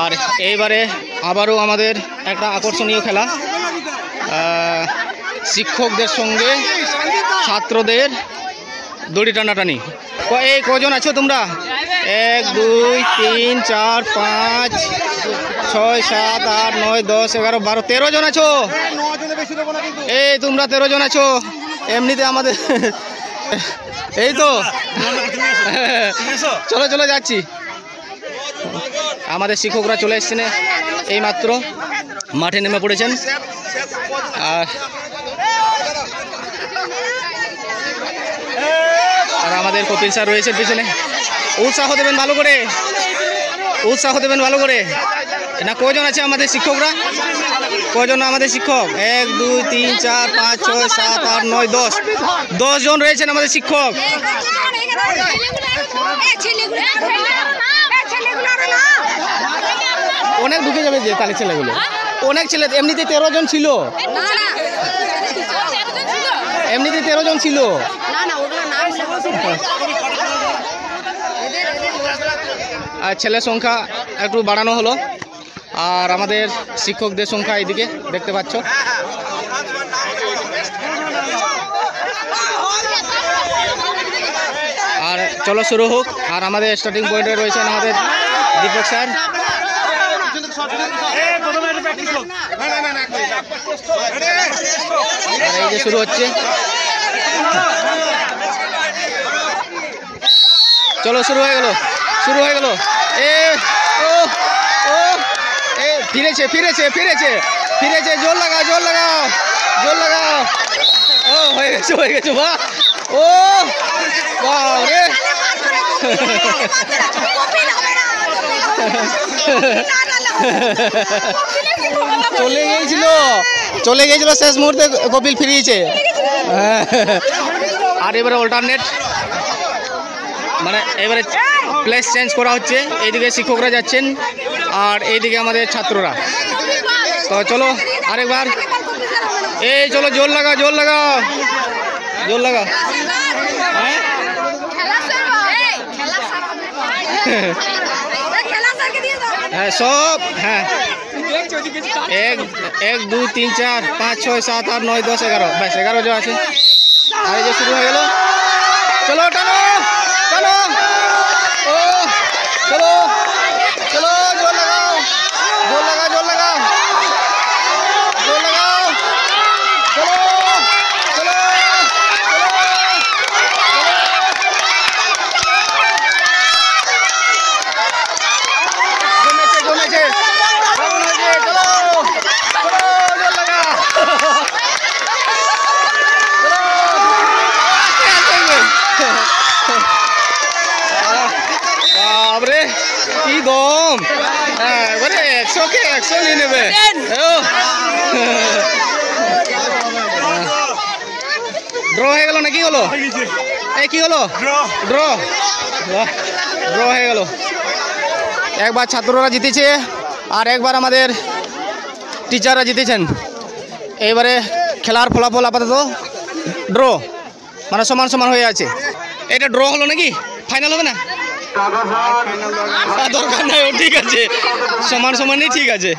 আর এইবারে আবারও আমাদের একটা আকর্ষণীয় খেলা, শিক্ষকদের সঙ্গে ছাত্রদের দড়ি টানাটানি। এই কজন আছো তোমরা? 1 2 3 4 5 6 7 8 9 10 11 12 13 জন আছো। এই তোমরা 13 জন আছো। এমনিতে আমাদের এই তো চলো চলো যাচ্ছি। আমাদের শিক্ষকরা চলে এসেছেন, এই মাত্র মাঠে নেমে পড়েছেন। আর আমাদের কপিল স্যার রয়েছেন পিছনে। উৎসাহ দেবেন ভালো করে, উৎসাহ দেবেন ভালো করে। না কজন আছে আমাদের শিক্ষকরা? কজন আমাদের শিক্ষক? 1 2 3 4 5 6 7 8 9 10 10 জন রয়েছেন আমাদের শিক্ষক। অনেক ঢুকে যাবে যে তাহলে ছেলেগুলো, অনেক ছেলে। এমনিতে 13 জন ছিল, এমনিতে 13 জন ছিল। আর ছেলের সংখ্যা একটু বাড়ানো হলো। আর আমাদের শিক্ষকদের সংখ্যা এইদিকে দেখতে পাচ্ছ। আর চলো শুরু হোক। আর আমাদের স্টার্টিং পয়েন্টে রয়েছেন আমাদের দীপক স্যার। আর এই যে শুরু হচ্ছে, চলো শুরু হয়ে গেল, শুরু হয়ে গেল। ও ও এ ফিরেছে ফিরেছে ফিরেছে ফিরেছে। জোর লাগাও জোর লাগাও জোর লাগাও। ও হয়ে গেছে হয়ে গেছে। বাহ, ও বাহ রে। চলে গিয়েছিল, চলে গিয়েছিল শেষ মুহূর্তে কপিল ফিরিয়েছে। আর এবারে অল্টারনেট, মানে এবারে প্লেস চেঞ্জ করা হচ্ছে। এইদিকে শিক্ষকরা যাচ্ছেন আর এইদিকে আমাদের ছাত্ররা। তো চলো আরেকবার, এই চলো জোর লাগাও জোর লাগাও জোর লাগাও। হ্যাঁ হ্যাঁ সব, হ্যাঁ 1 2 3 4 5 6 7 8 9 10 11 ব্যাস 11 জন আছে। আর এই যে শুরু হয়ে গেল। চলো টানো টানো। ও চলো চলো জোর লাগাও জোর লাগাও জোর লাগাও জোর লাগাও। চলো চলো জমেছে জমেছে। চলো চলো জোর লাগাও। বাবরে কি দম! এবারে 100 কে 100 নিয়ে নেবে। ড্র হয়ে গেল না কি হলো? এই কি হলো? ড্র ড্র হয়ে গেল। একবার ছাত্ররা জিতেছে আর একবার আমাদের টিচাররা জিতেছেন। এইবারে খেলার ফলাফল আপাতত ড্র, মানে সমান সমান হয়ে আছে। এটা ড্র হলো নাকি? ফাইনাল হবে না? দরকার নাই, ঠিক আছে সমান সমানই ঠিক আছে।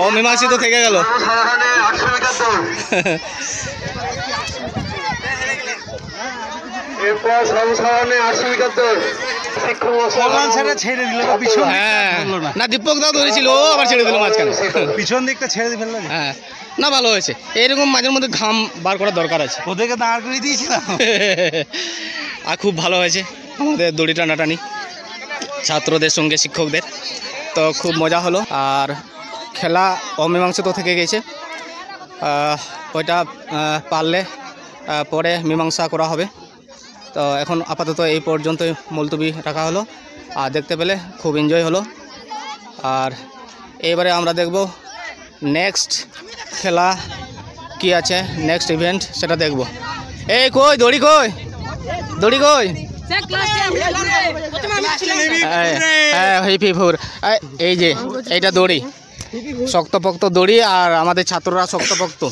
অমীমাংসিত থেকে গেল। না দীপক দাও ধরেছিল, আবার ছেড়ে দিল মাঝখানে, পিছন দিকটা ছেড়ে ফেললো। হ্যাঁ না ভালো হয়েছে। এইরকম মাঝের মধ্যে ঘাম বার করার দরকার আছে। ওদেরকে দাঁড় করে দিয়েছিলাম। আর খুব ভালো হয়েছে আমাদের দড়ি টানাটানি ছাত্রদের সঙ্গে শিক্ষকদের। তো খুব মজা হলো। আর খেলা অমীমাংসিত থেকে গেছে। ওইটা পারলে পরে মীমাংসা করা হবে। তো এখন আপাতত এই পর্যন্তই মুলতবি রাখা হলো। আর দেখতে পেলে খুব এনজয় হলো। আর এবারে আমরা দেখব নেক্সট খেলা কি আছে, নেক্সট ইভেন্ট সেটা দেখব। এই কই দড়ি, কই দড়ি, কই? হ্যাঁ এই যে এইটা দড়ি, শক্তপোক্ত দড়ি। আর আমাদের ছাত্ররা শক্তপোক্ত।